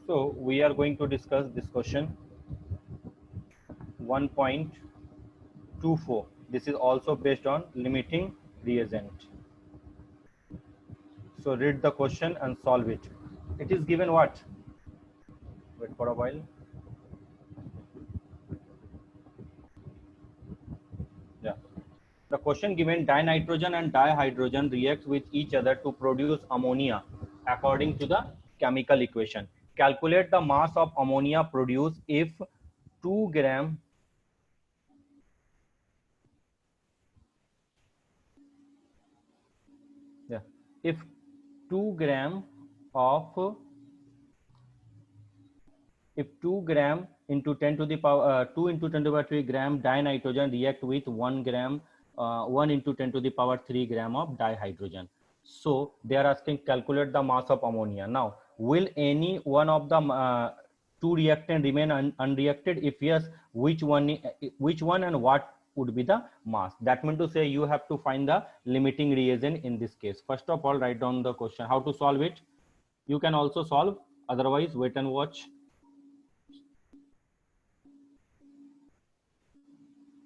So we are going to discuss this question 1.24. This is also based on limiting reagent. So read the question and solve it. It is given what? Wait for a while. Yeah. The question given, dinitrogen and dihydrogen react with each other to produce ammonia according to the chemical equation. Calculate the mass of ammonia produced if 2 gram if 2 gram of if 2 gram into 10 to the power 2 into 10 to the power 3 gram dinitrogen react with 1 gram 1 into 10 to the power 3 gram of dihydrogen. So they are asking calculate the mass of ammonia. Now will any one of the two reactant remain unreacted? If yes, which one and what would be the mass? That means to say you have to find the limiting reagent in this case. First of all, write down the question. How to solve it? You can also solve, otherwise wait and watch.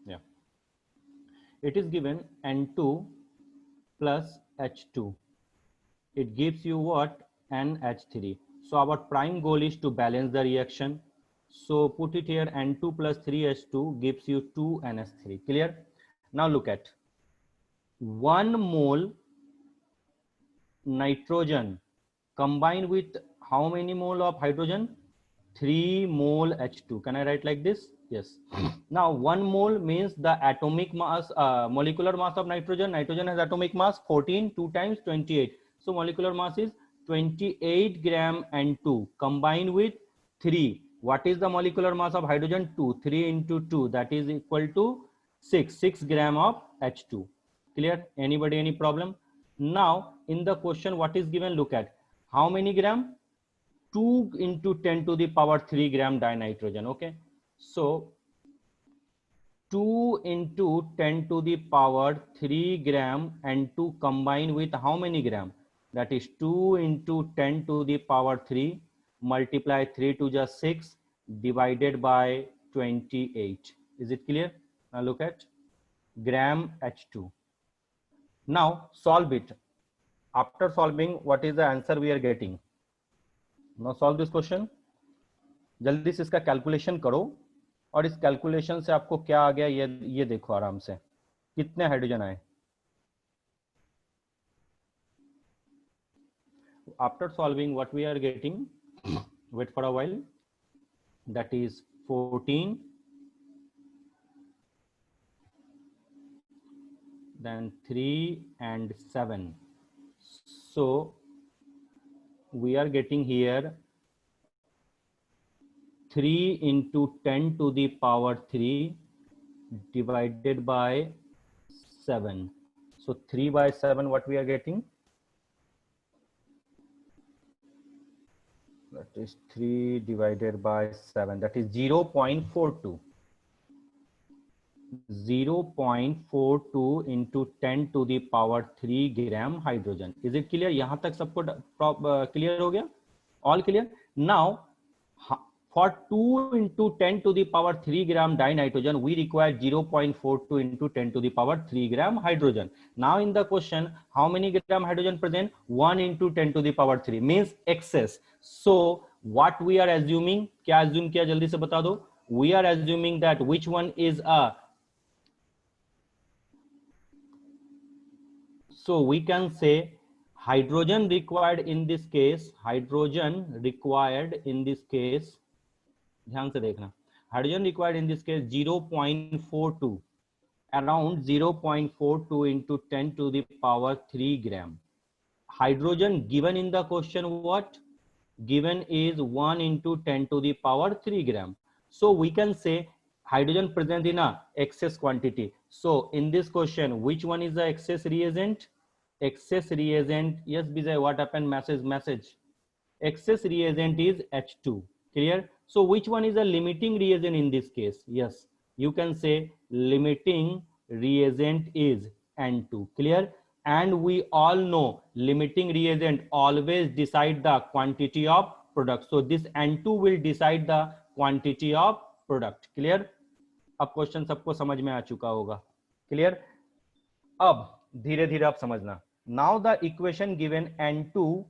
Yeah, it is given N2 plus H2. It gives you what? NH3. So our prime goal is to balance the reaction. So put it here, N2 plus 3H2 gives you 2NH3. Clear? Now look at 1 mole nitrogen combined with how many mole of hydrogen? 3 mole H2. Can I write like this? Yes. Now 1 mole means the atomic mass, molecular mass of nitrogen. Nitrogen has atomic mass 14, 2 times 28. So molecular mass is 28 gram and 2 combined with 3. What is the molecular mass of hydrogen? 2. 3 into 2, that is equal to 6. 6 gram of H2. Clear? Anybody any problem? Now in the question what is given? Look at how many gram? 2 into 10 to the power 3 gram dinitrogen. Okay, so 2 into 10 to the power 3 gram and 2 combined with how many gram? That is 2 into 10 to the power 3 multiply 3 to just 6 divided by 28. Is it clear? Now look at gram H2. Now solve it. After solving, what is the answer we are getting? Now solve this question. जल्दी से इसका calculation करो और इस calculation से आपको क्या आ गया ये देखो आराम से कितने हाइड्रोजन आए. After solving, what we are getting, wait for a while, that is 14, then 3 and 7. So we are getting here 3 into 10 to the power 3 divided by 7. So 3 by 7, what we are getting? That is 3 divided by 7. That is 0.42. 0.42 into 10 to the power 3 gram hydrogen. Is it clear? यहाँ तक सबको clear हो गया? All clear? Now, for 2 into 10 to the power 3 gram dinitrogen, we require 0.42 into 10 to the power 3 gram hydrogen. Now in the question, how many gram hydrogen present? 1 into 10 to the power 3 means excess. So what we are assuming? क्या assume किया जल्दी से बता दो? We are assuming that which one is a, so we can say hydrogen required in this case, ध्यान से देखना, hydrogen required in this case 0.42, around 0.42 into 10 to the power 3 gram. Hydrogen given in the question, what given is 1 into 10 to the power 3 gram. So we can say hydrogen present in a excess quantity. So in this question, which one is the excess reagent? Excess reagent, yes Bijay, what happened? Message. Excess reagent is H2. Clear? So which one is the limiting reagent in this case? Yes, you can say limiting reagent is N2. Clear? And we all know limiting reagent always decide the quantity of product. So this N2 will decide the quantity of product. Clear? अब question सबको समझ में आ चुका होगा. Clear? अब धीरे धीरे आप समझना. Now the equation given N2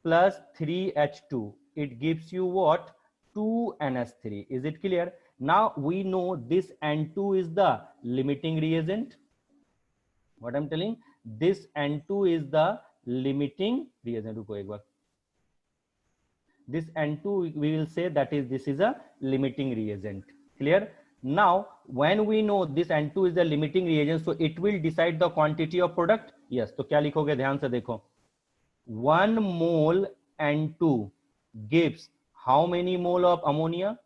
plus 3H2, it gives you what? 2NH3. Is it clear? Now we know this N2 is the limiting reagent. What I'm telling, this N2 is the limiting reagent. रुको एक बार. This N2 we will say that is this is a limiting reagent. Clear? Now when we know this N2 is the limiting reagent, so it will decide the quantity of product. Yes, तो क्या लिखोगे? ध्यान से देखो. 1 mole N2 gives how many mole of ammonia?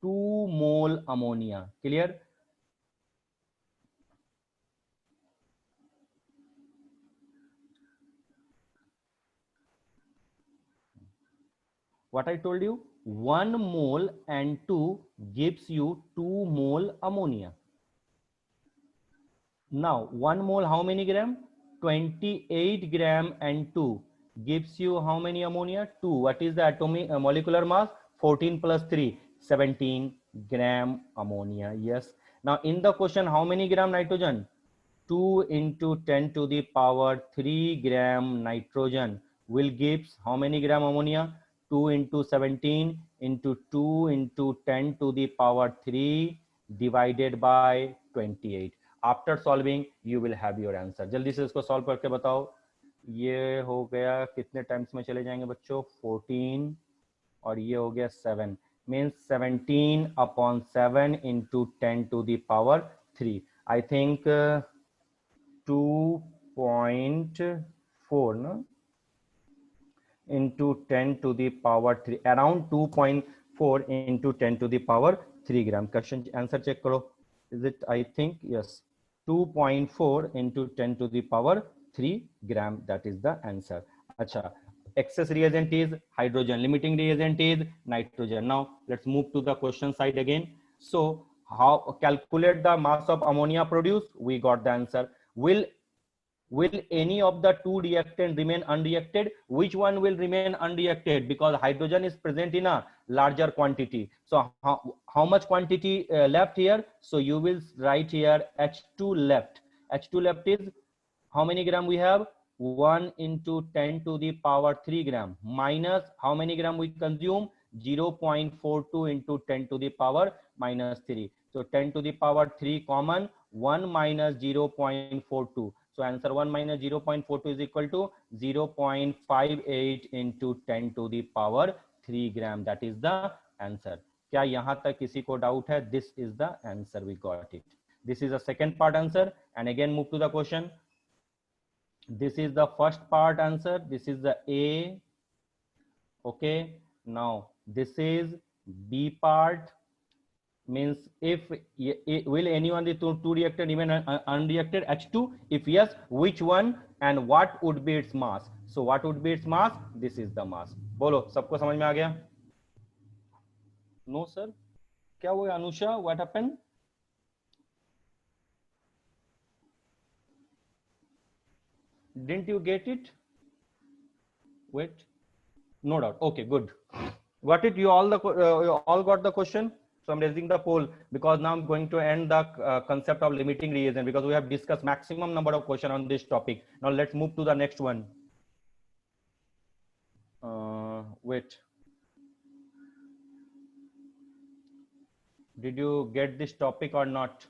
2 mole ammonia. Clear? What I told you, 1 mole N2 gives you 2 mole ammonia. Now 1 mole how many gram? 28 gram N2 gives you how many ammonia? 2. What is the atomic molecular mass? 14 plus 3, 17 gram ammonia. Yes. Now in the question, how many gram nitrogen? 2 into 10 to the power 3 gram nitrogen will gives how many gram ammonia? 2 into 17 into 2 into 10 to the power 3 divided by 28. After solving you will have your answer. जल्दी से इसको solve करके बताओ. ये हो गया, कितने times में चले जाएंगे बच्चों? 14 और ये हो गया 7, means 17 upon 7 into 10 to the power 3. I think 2.4 no? into 10 to the power 3, around 2.4 into 10 to the power 3 gram. Question answer check karo. Is it? I think yes, 2.4 into 10 to the power 3 gram. That is the answer. Acha, excess reagent is hydrogen, limiting reagent is nitrogen. Now let's move to the question side again. So how calculate the mass of ammonia produced? We got the answer. Will any of the two reactant remain unreacted? Which one will remain unreacted? Because hydrogen is present in a larger quantity. So how much quantity left here? So you will write here H2 left. H2 left is how many gram we have? 1 into 10 to the power 3 gram minus how many gram we consume? 0.42 into 10 to the power minus 3. So 10 to the power 3 common, 1 minus 0.42. So answer 1 minus 0.42 is equal to 0.58 into 10 to the power 3 gram. That is the answer. क्या यहाँ तक किसी को doubt है? This is the answer. We got it. This is the second part answer. And again move to the question. This is the first part answer. This is the A. Okay. Now this is B part. Means if will anyone the two reactor remain unreacted? H2. If yes, which one and what would be its mass? So what would be its mass? This is the mass. बोलो, सबको समझ में आ गया? No sir. क्या हुआ Anusha? What happened? Didn't you get it? Wait. No doubt. Okay, good. Got it? You all got the question? So I'm raising the poll because now I'm going to end the concept of limiting reagent because we have discussed maximum number of questions on this topic. Now let's move to the next one. Wait. Did you get this topic or not?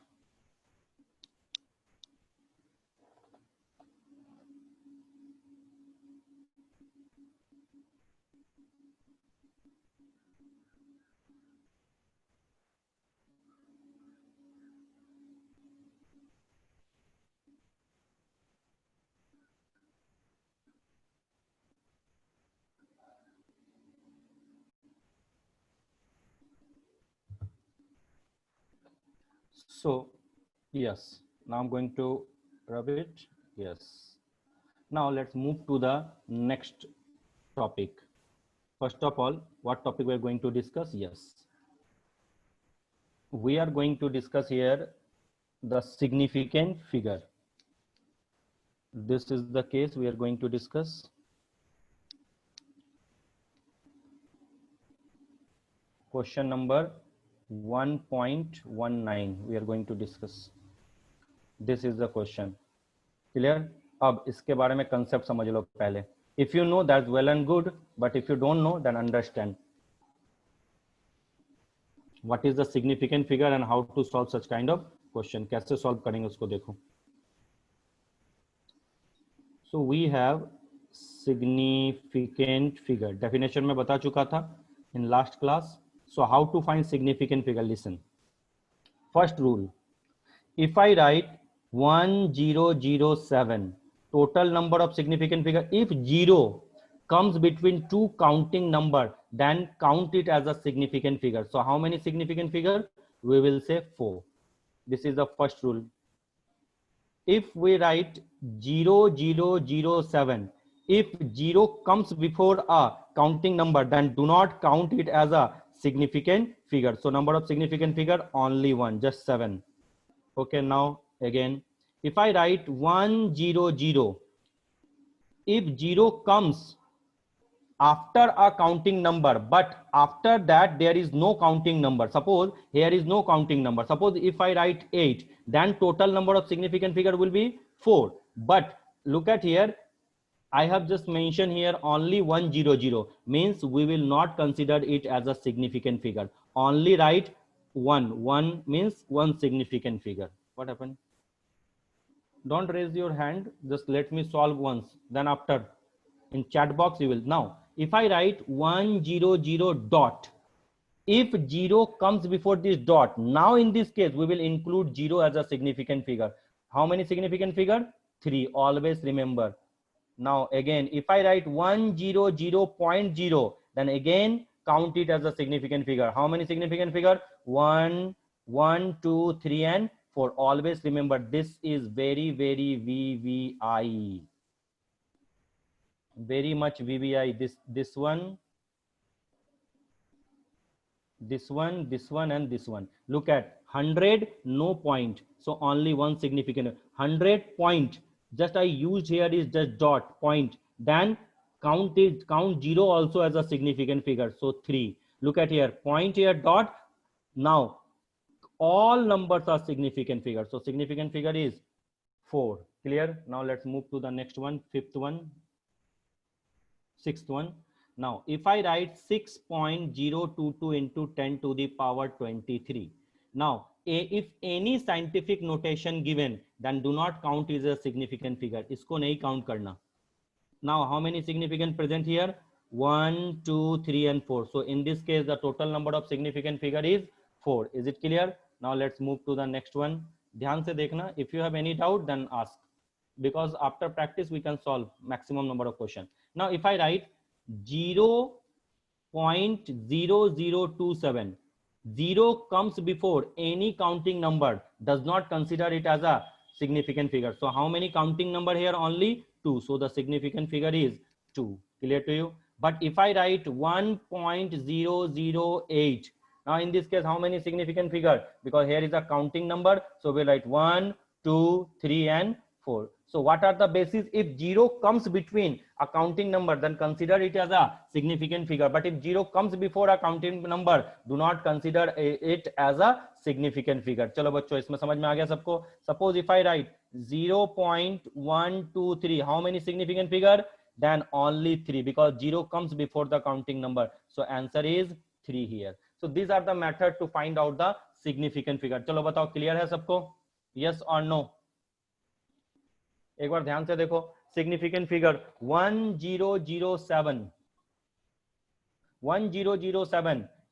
So yes, now I'm going to rub it. Yes. Now let's move to the next topic. First of all, what topic we are going to discuss? Yes, we are going to discuss here the significant figure. This is the case we are going to discuss. Question number 1.19 we are going to discuss. This is the question. Clear? अब इसके बारे में concept समझ लो पहले. If you know, that's well and good, but if you don't know, then understand what is the significant figure and how to solve such kind of question. कैसे solve करेंगे उसको देखो. So we have significant figure. Definition में बता चुका था in last class. So how to find significant figure? Listen. First rule. If I write 1007, total number of significant figure, if 0 comes between two counting number, then count it as a significant figure. So how many significant figure? We will say 4. This is the first rule. If we write 0007, if 0 comes before a counting number, then do not count it as a significant figure. So number of significant figure, only one, just 7. Okay, now again, if I write 100, if 0 comes after a counting number, but after that there is no counting number. Suppose here is no counting number. Suppose if I write 8, then total number of significant figure will be 4. But look at here, I have just mentioned here only 100, means we will not consider it as a significant figure. Only write 1. 1 means one significant figure. What happened? Don't raise your hand, just let me solve once, then after in chat box you will. Now if I write 100 dot, if 0 comes before this dot, now in this case we will include 0 as a significant figure. How many significant figure? 3. Always remember. Now again, if I write 100.0, then again count it as a significant figure. How many significant figure? 1, 1, 2, 3 and 4. Always remember, this is very VVI, very much VVI. This one, this one, this one and this one. Look at 100, no point, so only one significant. 100 point, just I used here is just dot point, then count 0 also as a significant figure, so 3. Look at here, point here, dot. Now all numbers are significant figure, so significant figure is 4. Clear? Now let's move to the next one, fifth one, sixth one. Now if I write 6.022 into 10 to the power 23, now if any scientific notation given, then do not count is a significant figure. Isko nahi count karna. Now how many significant present here? 1, 2, 3 and 4. So in this case the total number of significant figure is 4. Is it clear? Now let's move to the next one. Dhyan se dekhna. If you have any doubt, then ask, because after practice we can solve maximum number of questions. Now if I write 0.0027, 0 comes before any counting number, does not consider it as a significant figure. So how many counting number here? Only 2. So the significant figure is 2. Clear to you? But if I write 1.008, now in this case how many significant figure? Because here is a counting number, so we write 1, 2, 3 and 4. So what are the basis? If 0 comes between a counting number, then consider it as a significant figure. But if 0 comes before a counting number, do not consider it as a significant figure. चलो बच्चों, इसमें समझ में आ गया सबको? Suppose if I write 0.123, how many significant figure? Then only 3, because 0 comes before the counting number. So answer is 3 here. So these are the method to find out the significant figure. चलो बताओ, clear है सबको? Yes or no? एक बार ध्यान से देखो. Significant figure 1007.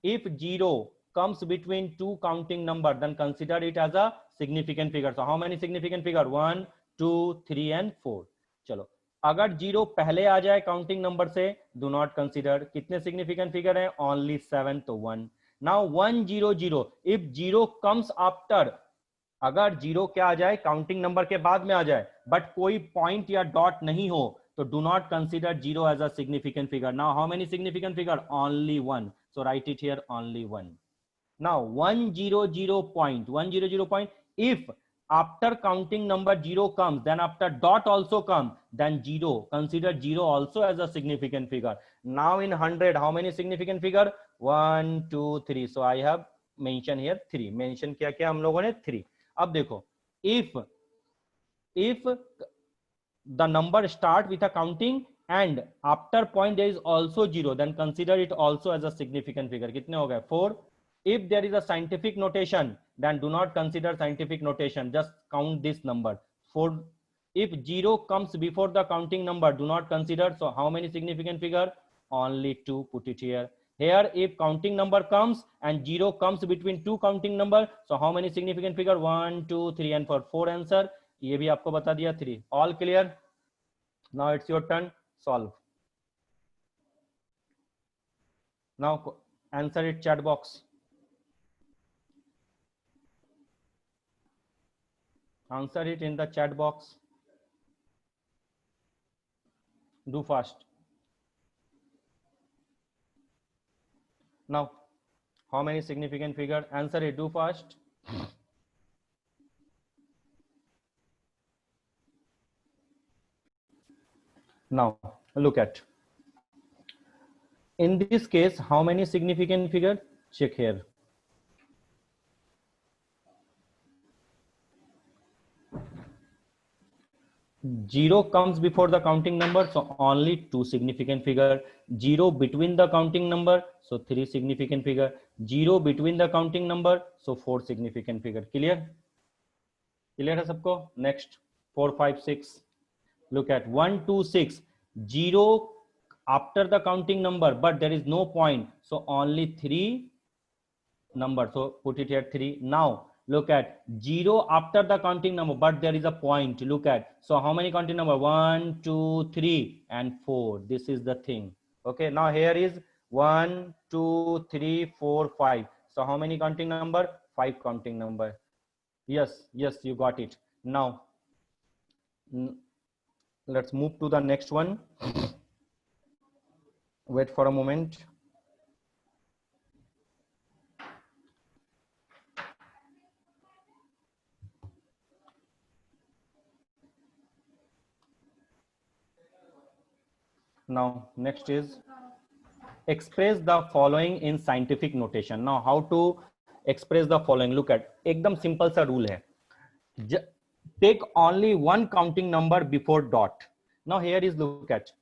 If 0 comes between two counting number, then consider it as a significant figure. So how many significant figure? 1, 2, 3 and 4. चलो, अगर 0 पहले आ जाए काउंटिंग नंबर से, do not consider. कितने सिग्निफिकेंट फिगर हैं? Only 7, तो 1. Now 100, if 0 comes after, अगर 0 क्या आ जाए? काउंटिंग नंबर के बाद में आ जाए, बट कोई पॉइंट या डॉट नहीं हो, तो do not consider 0 as a significant figure. Now how many significant figure? Only 1. So write it here, only 1. Now 100 point, if after counting number 0 comes, then after dot also come, then 0, consider 0 also as a significant figure. Now in 100, how many significant figure? 1 2 3. So I have mentioned here 3. mention किया क्या हम लोगों ने? 3. अब देखो, if the number start with a counting and after point there is also 0, then consider it also as a significant figure. कितने हो गए? 4. If there is a scientific notation, then do not consider scientific notation, just count this number. 4. If 0 comes before the counting number, do not consider. So how many significant figure? Only 2. Put it here. Here if counting number comes and 0 comes between two counting number, so how many significant figure? 1 2 3. And for 4 answer, ये भी आपको बता दिया 3. All clear? Now it's your turn. Solve. Now answer it, chat box. Answer it in the chat box. Do fast. Now, how many significant figure? Answer it. Do fast. Now, look at. In this case, how many significant figure? Check here. Zero comes before the counting number, so only 2 significant figure. 0 between the counting number, so 3 significant figure. 0 between the counting number, so 4 significant figure. Clear? Clear है सबको? Next 4 5 6. Look at 1 2 6. 0 after the counting number, but there is no point, so only 3 number. So put it here 3. Now look at 0 after the counting number, but there is a point. Look at, so how many counting number? 1 2 3 and 4. This is the thing. Okay, now here is 1 2 3 4 5. So how many counting number? 5 counting number. Yes, you got it. Now let's move to the next one. Wait for a moment. Now next is express the following in scientific notation. Now how to express the following? Look at, एकदम simple सा rule है. Take only one counting number before dot. Now here is, look at,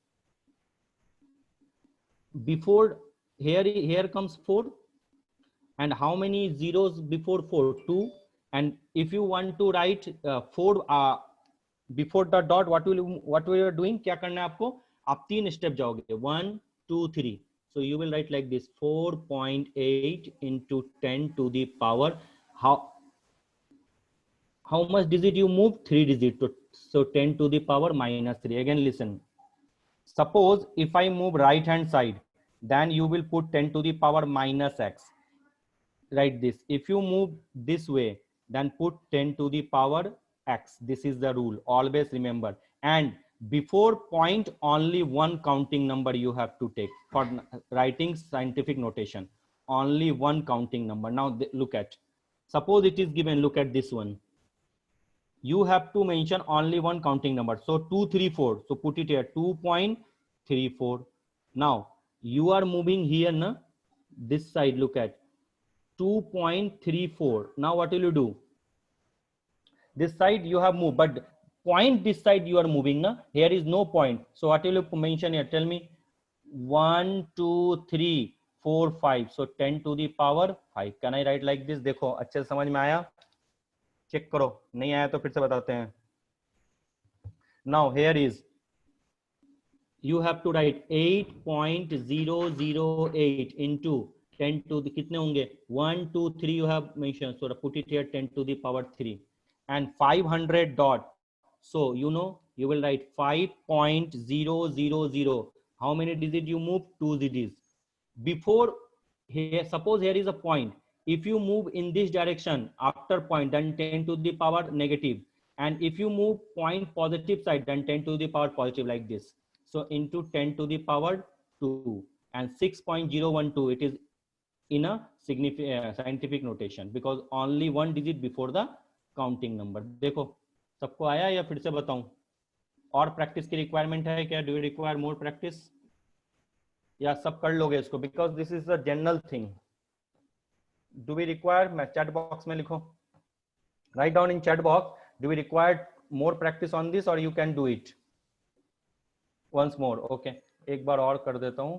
before here comes 4, and how many zeros before 4? 2. And if you want to write 4 before the dot, what you are doing? क्या करना है आपको? आप 3 step जाओगे. 1 2 3. So you will write like this: 4.8 into 10 to the power. How much digit you move? 3 digit. So 10 to the power minus 3. Again listen. Suppose if I move right hand side, then you will put 10 to the power minus x. Write this. If you move this way, then put 10 to the power x. This is the rule. Always remember. And before point, only one counting number you have to take for writing scientific notation. Only one counting number. Now look at. Suppose it is given. Look at this one. You have to mention only one counting number. So 234. So put it here, 2.34. Now you are moving here, na? This side, look at 2.34. Now what will you do? This side you have moved, but point this side you are moving, na? Here is no point. So what will you mention here? Tell me. 1 2 3 4 5. So 10 to the power 5. Can I write like this? देखो अच्छे से समझ में आया? Check करो, नहीं आया तो फिर से बताते हैं. Now here is, you have to write 8.008 into 10 to the कितने होंगे? 1 2 3 you have mentioned, so put it here 10 to the power 3 and 500 dot. So you know, you will write 5.000. How many digits you move? 2 digits. Before here, suppose here is a point. If you move in this direction after point, then 10 to the power negative. And if you move point positive side, then 10 to the power positive, like this. So into 10 to the power 2 and 6.012, it is in a scientific notation, because only one digit before the counting number. देखो सबको आया या फिर से बताऊं? और practice की requirement है क्या? Do you require more practice या सब कर लोगे इसको? Because this is the general thing. Do we require? मैं चैट बॉक्स में लिखो, right down in chat box, do we require more practice on this और you can do it once more? Okay, एक बार और कर देता हूं।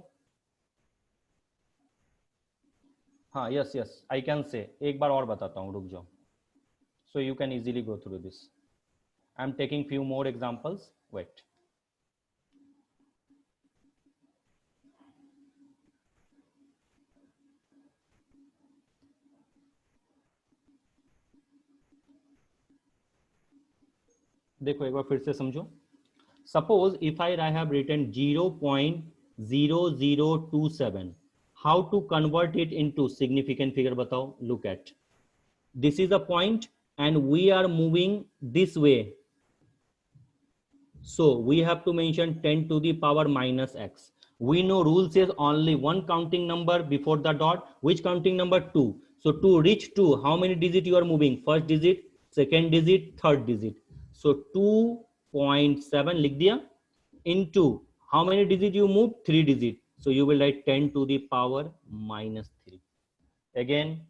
हाँ, yes yes, I can say. एक बार और बताता हूँ, रुक जाओ, so you can easily go through this. I'm taking few more examples. Wait. देखो एक बार फिर से समझो। Suppose if I have written 0.0027, how to convert it into significant figure? बताओ, look at. This is a point and we are moving this way. So we have to mention 10 to the power minus x. We know rule says only one counting number before the dot. Which counting number? 2. So to reach 2, how many digit you are moving? First digit, second digit, third digit. So 2.7 लिख दिया into how many digit you move? 3 digit. So you will write 10 to the power minus 3. Again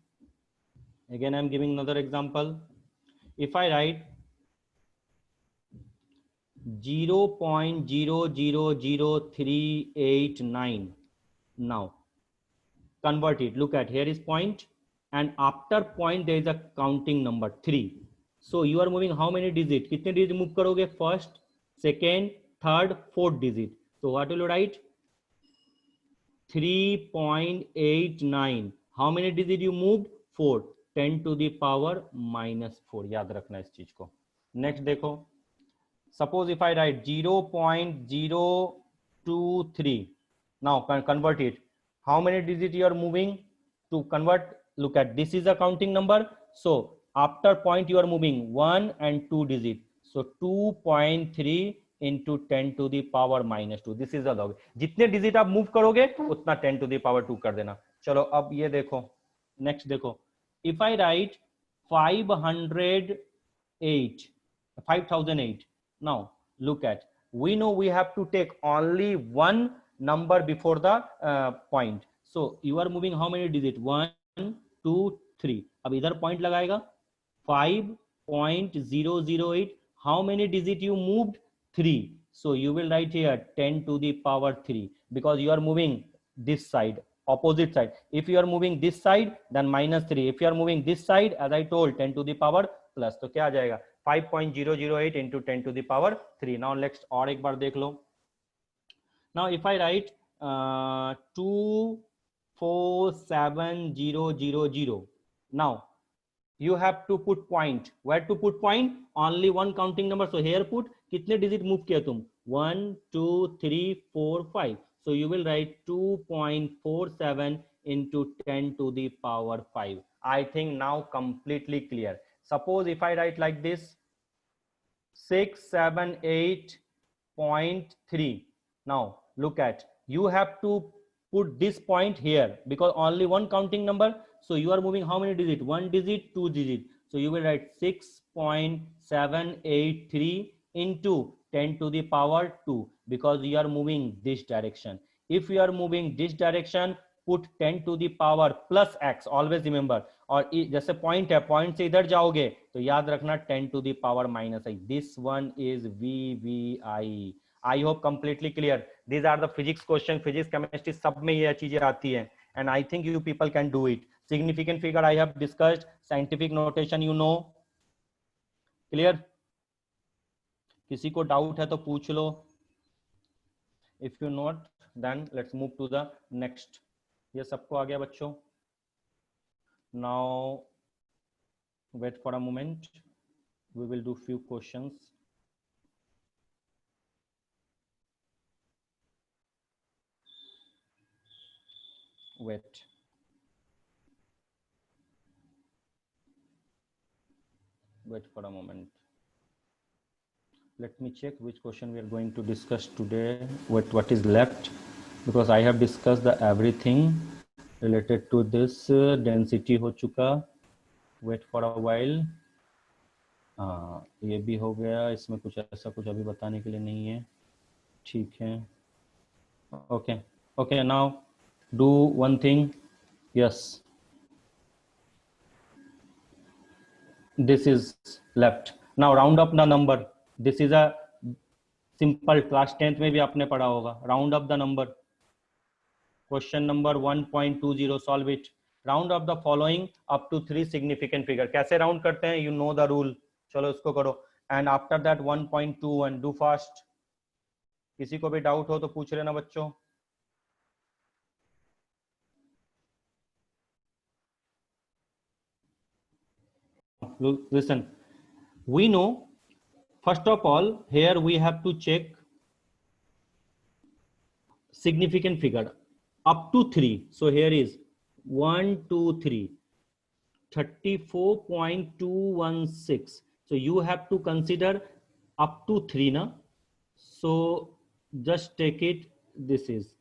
I'm giving another example. If I write 0.000389, now convert it. Look at, here is point and after point there is a counting number 3. So you are moving how many digit? कितने digit move करोगे? First, second, third, fourth digit. So what will you write? 3.89. how many digit you moved? 4. 10 to the power minus 4. याद रखना इस चीज को। Next देखो, suppose if I write 0.023, now convert it. How many digits you are moving to convert? Look at, this is a counting number, so after point you are moving 1 and 2 digits, so 2.3 into 10 to the power minus 2. This is the log. जितने digit आप move करोगे उतना 10 to the power 2 कर देना। चलो अब ये देखो, नेक्स्ट देखो, if I write 5008, now look at, we know we have to take only one number before the point. So you are moving how many digit? 1 2 3. अब इधर point लगाएगा 5.008. how many digit you moved? 3. so you will write here 10 to the power 3 because you are moving this side, opposite side. if you are moving this side then minus 3. if you are moving this side, as I told, 10 to the power plus. तो क्या आ जाएगा? 5.008 into 10 to the power 3. now next और एक बार देख लो. now if I write 247000, now you have to put point. where to put point? only one counting number, so here put कितने digit move किया तुम? 1 2 3 4 5. so you will write 2.47 into 10 to the power 5. I think now completely clear. suppose if I write like this 678.3. now look at, you have to put this point here because only one counting number, so you are moving how many digit? One digit, two digit. so you will write 6.783 into 10 to the power 2 because you are moving this direction. if you are moving this direction, put 10 to the power plus x, always remember. और जैसे point है, point से इधर जाओगे तो याद रखना 10 to the power minus i. this one is VVI. I hope completely clear. these are the physics question. physics chemistry सब में ये चीजें आती हैं and I think you people can do it. significant figure I have discussed. scientific notation you know. clear? किसी को doubt है तो पूछ लो. if you not, then let's move to the next. ये सबको आ गया बच्चों? now wait for a moment, we will do few questions. wait for a moment, let me check which question we are going to discuss today. what is left, because I have discussed the everything related to this. density हो चुका. wait for a while. हाँ ये भी हो गया, इसमें कुछ ऐसा कुछ अभी बताने के लिए नहीं है, ठीक है। Okay okay, now do one thing, yes this is left. Now round up the number. This is a simple, class 10th में भी आपने पढ़ा होगा, round up the number. Question number 1.20, solve it. Round up the following up to 3 significant figure. कैसे round करते हैं, you know the rule. चलो इसको करो. And after that 1.21, do fast. किसी को भी डाउट हो तो पूछ लेना बच्चों. Listen, we know first of all here we have to check significant figure up to 3. So here is 1 2 3 34.216. So you have to consider up to 3 na. So just take it, this is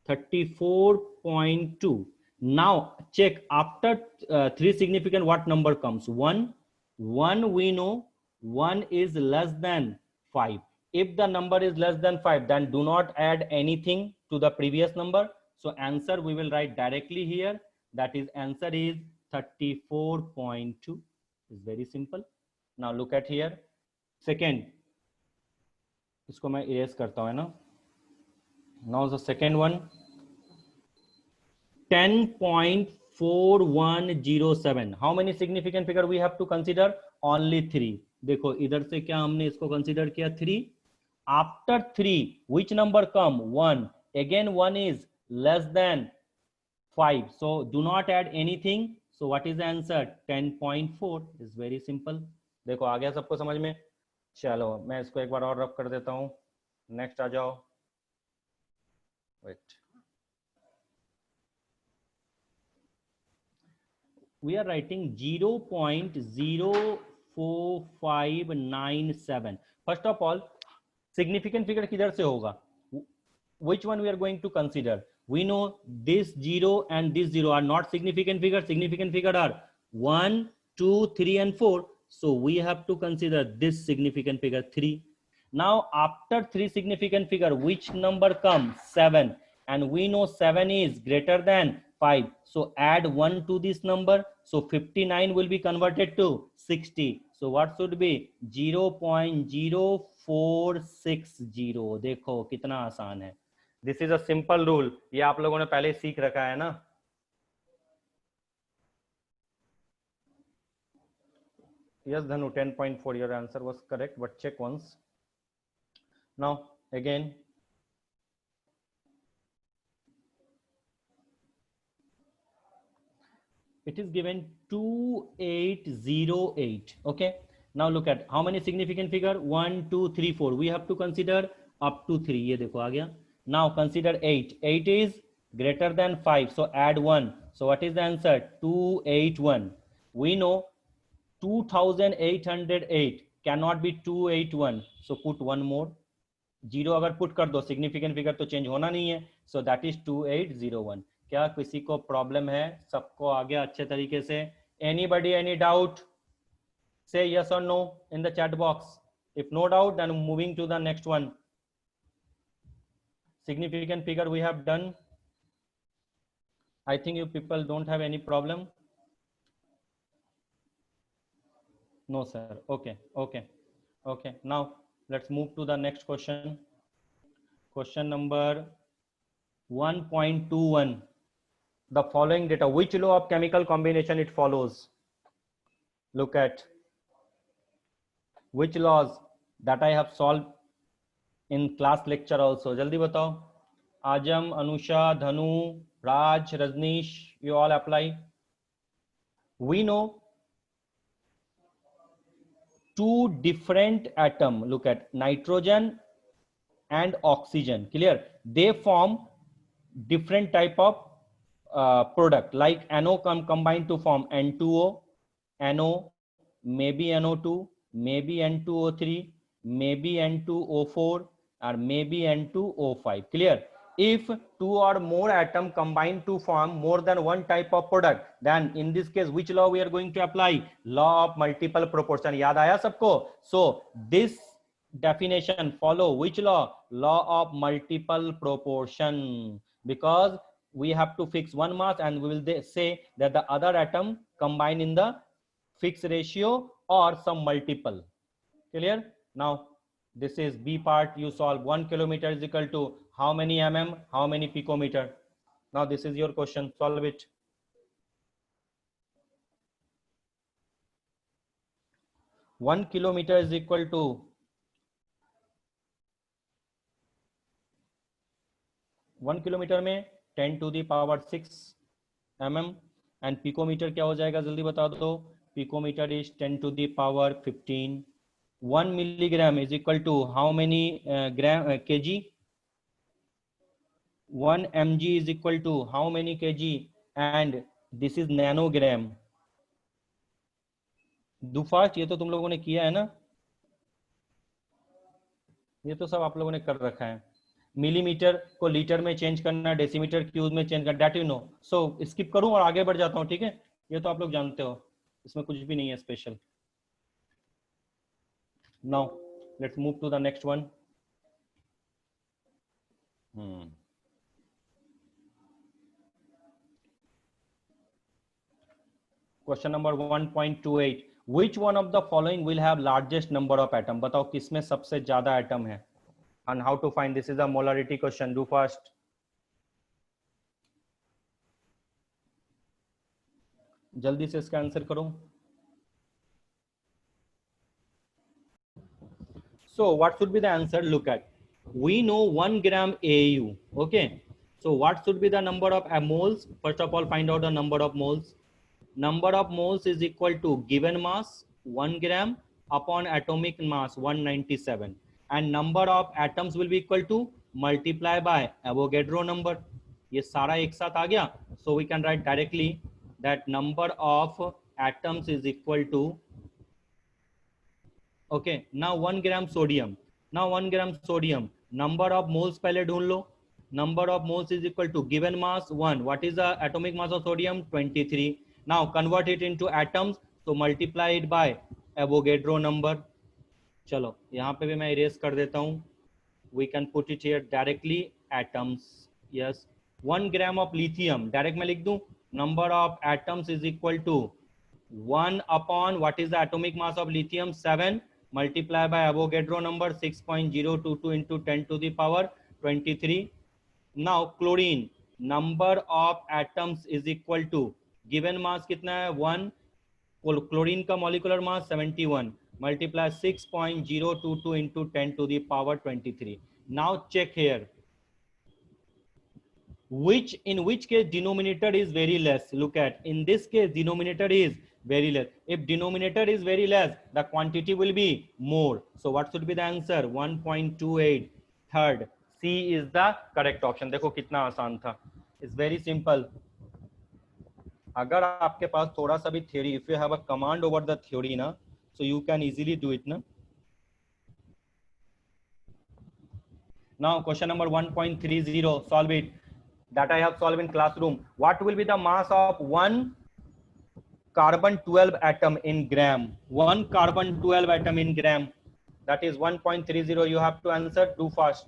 34.2. Now check after 3 significant what number comes. 1 we know 1 is less than 5. If the number is less than 5, then do not add anything to the previous number. So answer we will write directly here, that is answer is 34.2. is very simple. Now look at here, second, इसको मैं erase करता हूँ, है ना. Now the second one, 10.4107. How many significant figure we have to consider? Only 3. देखो इधर से क्या हमने इसको consider किया, 3. After 3 which number come? 1. Again 1 is less than 5, so do not add anything. So what is the answer? 10.4. is very simple. देखो आ गया सबको समझ में. चलो मैं इसको एक बार और रफ कर देता हूँ. नेक्स्ट आ जाओ. Wait, we are writing 0.04597. first of all significant figure किधर से होगा? Which one we are going to consider? We know this 0 and this 0 are not significant figure. Significant figure are 1 2 3 and 4. So we have to consider this significant figure 3. Now after 3 significant figure which number comes? 7. And we know 7 is greater than 5. So add 1 to this number. So 59 will be converted to 60. So what should be? 0.0460. देखो कितना आसान है. This is a simple rule. ये आप लोगों ने पहले सीख रखा है ना. Yes Dhanu, 10.4, your answer was correct, but check once. Now again, it is given 2808. Okay, now look at how many significant figure, 1 2 3 4. We have to consider up to 3. ये देखो आ गया. Now consider 8. 8 is greater than 5, so add 1. So what is the answer? 281. We know 2808 cannot be 281, so put one more. 0 अगर put कर दो significant figure तो change होना नहीं है. So that is 2801. क्या किसी को प्रॉब्लम है? सबको आ गया अच्छे तरीके से? Anybody any doubt? Say yes और no in the chat box. If no doubt then moving to the next one. significant figure we have done. I think you people don't have any problem. No sir. Okay, okay, okay. Now let's move to the next question. Question number 1.21. The following data, which law of chemical combination it follows? Look at which laws that I have solved in class lecture also. jaldi batao. Ajam, Anusha, Dhanu, Raj, Rajneesh, you all apply. We know two different atom. Look at nitrogen and oxygen. Clear? They form different type of product, like NO combined to form N2O, NO, maybe NO2, maybe N2O3, maybe N2O4, or maybe N2O5. Clear? if two or more atom combine to form more than one type of product, then in this case which law we are going to apply? Law of multiple proportion. याद आया सबको? So this definition follow which law? Law of multiple proportion, because we have to fix one mass and we will say that the other atom combine in the fixed ratio or some multiple. Clear? Now this is B part. You solve 1 kilometer is equal to how many mm, how many picometer. Now this is your question, solve it. One kilometer is equal to 1 kilometre में 10 to the power 6 mm and picometer क्या हो जाएगा जल्दी बता दो? Picometer is 10 to the power 15. 1 milligram is equal to how many kg? 1 mg is equal to how many kg? And this is nanogram. Do fast, ये तो तुम लोगों ने किया है ना, ये तो सब आप लोगों ने कर रखा है. मिलीमीटर को लीटर में चेंज करना, डेसीमीटर क्यूब में चेंज करना, that you know. So skip करूं और आगे बढ़ जाता हूं, ठीक है? ये तो आप लोग जानते हो, इसमें कुछ भी नहीं है special. Now let's move to the next one. Question number 1.28. Which one of the following will have largest number of atom? बताओ किसमें सबसे ज्यादा एटम है? And how to find? This is a molarity question. Do fast. जल्दी से इसका answer करो. So what should be the answer? Look at, we know 1 gram AU. Okay, so what should be the number of moles? First of all, find out the number of moles. Number of moles is equal to given mass 1 gram upon atomic mass 197, and number of atoms will be equal to multiply by Avogadro number. ये सारा एक साथ आ गया. So we can write directly that number of atoms is equal to, okay, now 1 gram sodium. Now 1 gram sodium, number of moles पहले ढूंढ लो. Number of moles is equal to given mass 1. What is the atomic mass of sodium? 23. Now convert it into atoms, so multiply it by Avogadro number. चलो यहाँ पे भी मैं erase कर देता हूँ. We can put it here directly, atoms. Yes, 1 gram of lithium, direct मैं लिख दूँ, number of atoms is equal to 1 upon what is the atomic mass of lithium? 7. Multiply by Avogadro number 6.022 into 10 to the power 23. Now chlorine, number of atoms is equal to, given mass कितना है? 1. Chlorine का molecular mass 71. Multiply 6.022 into 10 to the power 23. Now check here, in which case denominator is very less. Look at, in this case denominator is very less. If denominator is very less, the quantity will be more. So what should be the answer? 1.28. Third, C is the correct option. देखो कितना आसान था. It's very simple. अगर आपके पास थोड़ा सा भी theory, if you have a command over the theory ना, so you can easily do it ना. Now question number 1.30, solve it. That I have solved in classroom. What will be the mass of 1 carbon 12 atom in gram? 1 carbon 12 atom in gram. That is 1.30. You have to answer. Do fast.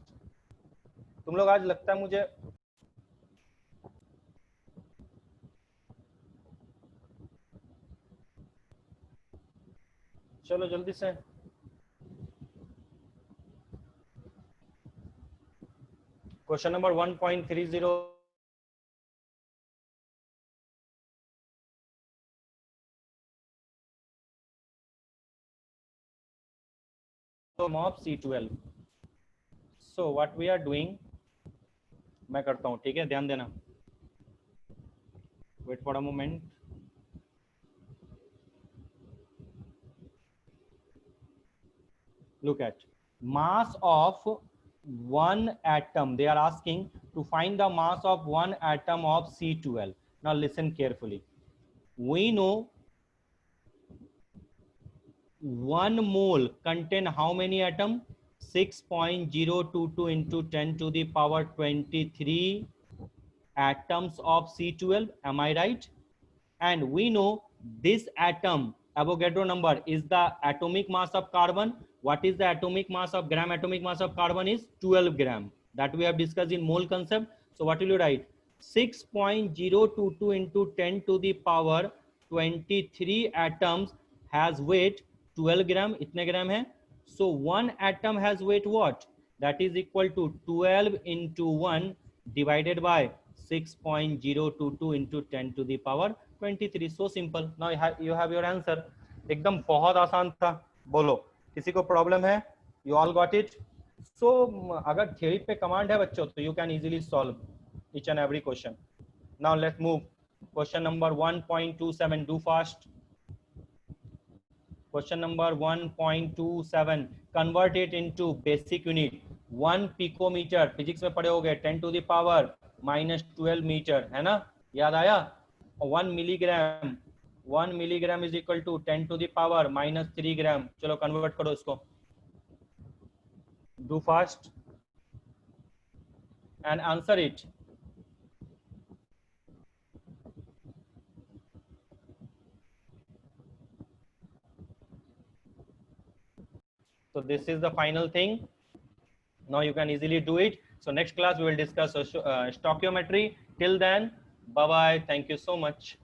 तुम लोग आज लगता है मुझे चलो जल्दी से. Question number 1.30. of C12. So what we are doing, मैं करता हूँ, ठीक है? ध्यान देना. Wait for a moment. Look at mass of one atom. They are asking to find the mass of one atom of C12. Now listen carefully. We know 1 mole contain how many atom? 6.022 into 10 to the power 23 atoms of C12. Am I right? And we know this atom Avogadro number is the atomic mass of carbon. What is the atomic mass of gram? Atomic mass of carbon is 12 gram. That we have discussed in mole concept. So what will you write? 6.022 into 10 to the power 23 atoms has weight 12 gram. Itne gram hai? So one atom has weight what? That is equal to 12 into 1 divided by 6.022 into 10 to the power 23. So simple. Now you have your answer. एकदम बहुत आसान था. बोलो किसी को problem है? You all got it? So अगर theory पे कमांड है बच्चों तो you can easily solve each and every question. Now let's move. Question number 1.27. Do fast. Question number 1.27. Convert it into basic unit. 1 picometer. Physics में पढ़े होगे 10 to the power -12 metre, है ना? याद आया? 1 milligram. 1 milligram is equal to 10 to the power -3 ग्राम. चलो convert करो इसको. Do fast and answer it. So this is the final thing. Now you can easily do it. So next class we will discuss stoichiometry. Till then, bye bye. Thank you so much.